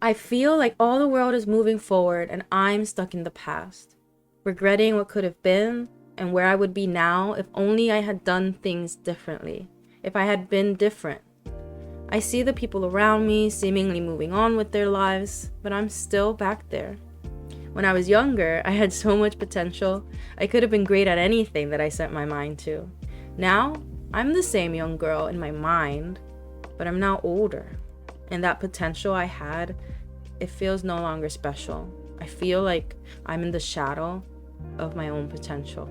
I feel like all the world is moving forward and I'm stuck in the past, regretting what could have been and where I would be now if only I had done things differently, if I had been different. I see the people around me seemingly moving on with their lives, but I'm still back there. When I was younger, I had so much potential. I could have been great at anything that I set my mind to. Now, I'm the same young girl in my mind, but I'm now older. And that potential I had, it feels no longer special. I feel like I'm in the shadow of my own potential.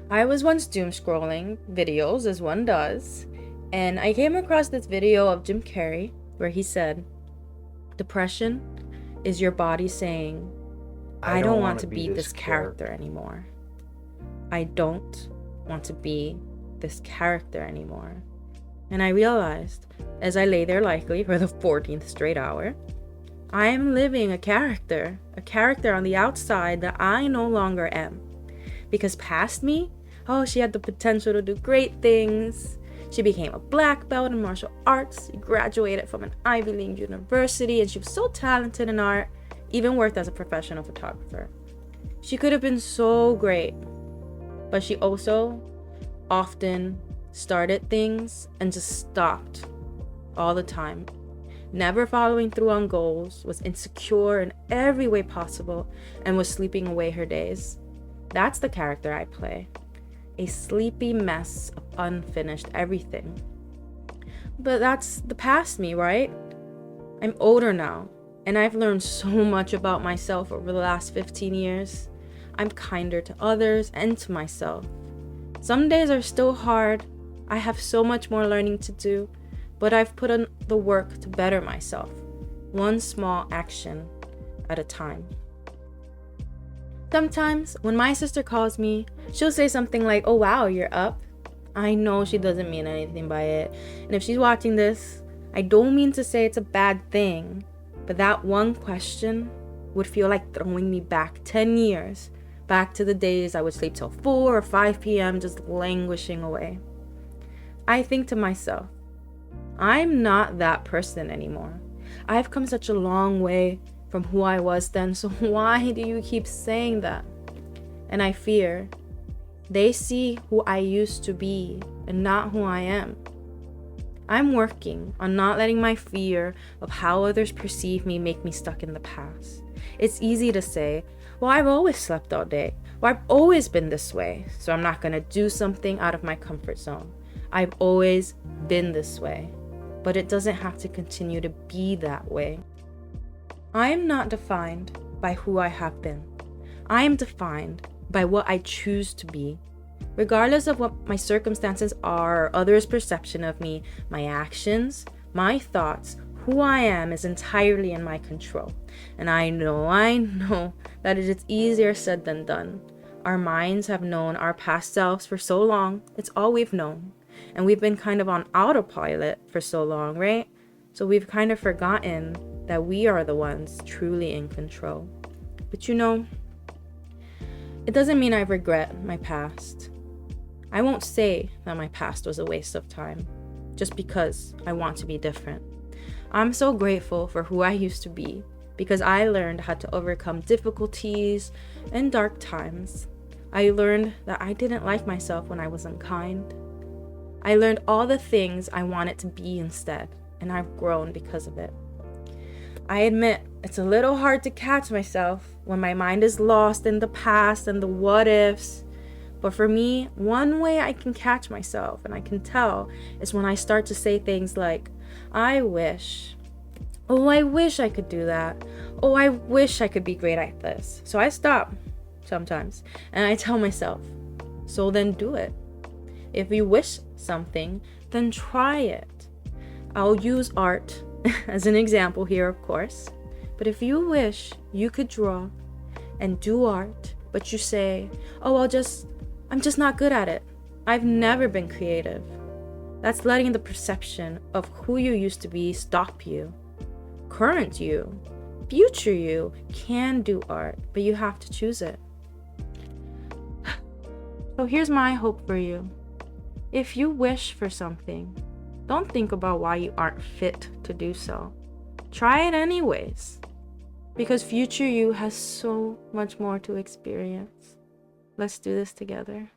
I was once doom scrolling videos, as one does, and I came across this video of Jim Carrey where he said, "Depression is your body saying, I don't want to be this character anymore. I don't want to be this character anymore." And I realized, as I lay there likely for the 14th straight hour, I am living a character on the outside that I no longer am. Because past me, oh, she had the potential to do great things. She became a black belt in martial arts. She graduated from an Ivy League university, and she was so talented in art, even worked as a professional photographer. She could have been so great, but she also often started things and just stopped all the time. Never following through on goals, was insecure in every way possible, and was sleeping away her days. That's the character I play. A sleepy mess of unfinished everything. But that's the past me, right? I'm older now, and I've learned so much about myself over the last 15 years. I'm kinder to others and to myself. Some days are still hard. I have so much more learning to do, but I've put in the work to better myself, one small action at a time. Sometimes, when my sister calls me, she'll say something like, "Oh wow, you're up." I know she doesn't mean anything by it. And if she's watching this, I don't mean to say it's a bad thing, but that one question would feel like throwing me back 10 years, back to the days I would sleep till 4 or 5 p.m. just languishing away. I think to myself, I'm not that person anymore. I've come such a long way from who I was then, so why do you keep saying that? And I fear they see who I used to be and not who I am. I'm working on not letting my fear of how others perceive me make me stuck in the past. It's easy to say, well, I've always slept all day, or I've always been this way, so I'm not gonna do something out of my comfort zone. I've always been this way, but it doesn't have to continue to be that way. I am not defined by who I have been. I am defined by what I choose to be. Regardless of what my circumstances are or others' perception of me, my actions, my thoughts, who I am is entirely in my control. And I know that it is easier said than done. Our minds have known our past selves for so long, it's all we've known. And we've been kind of on autopilot for so long, right? So we've kind of forgotten that we are the ones truly in control. But it doesn't mean I regret my past. I won't say that my past was a waste of time, just because I want to be different. I'm so grateful for who I used to be, because I learned how to overcome difficulties and dark times. I learned that I didn't like myself when I was unkind. I learned all the things I wanted to be instead, and I've grown because of it. I admit it's a little hard to catch myself when my mind is lost in the past and the what ifs. But for me, one way I can catch myself and I can tell is when I start to say things like, I wish. Oh, I wish I could do that. Oh, I wish I could be great at this. So I stop sometimes and I tell myself, so then do it. If you wish something, then try it. I'll use art as an example here, of course. But if you wish you could draw and do art, but you say, oh, I'm just not good at it. I've never been creative. That's letting the perception of who you used to be stop you. Current you, future you can do art, but you have to choose it. So here's my hope for you. If you wish for something, don't think about why you aren't fit to do so. Try it anyways. Because future you has so much more to experience. Let's do this together.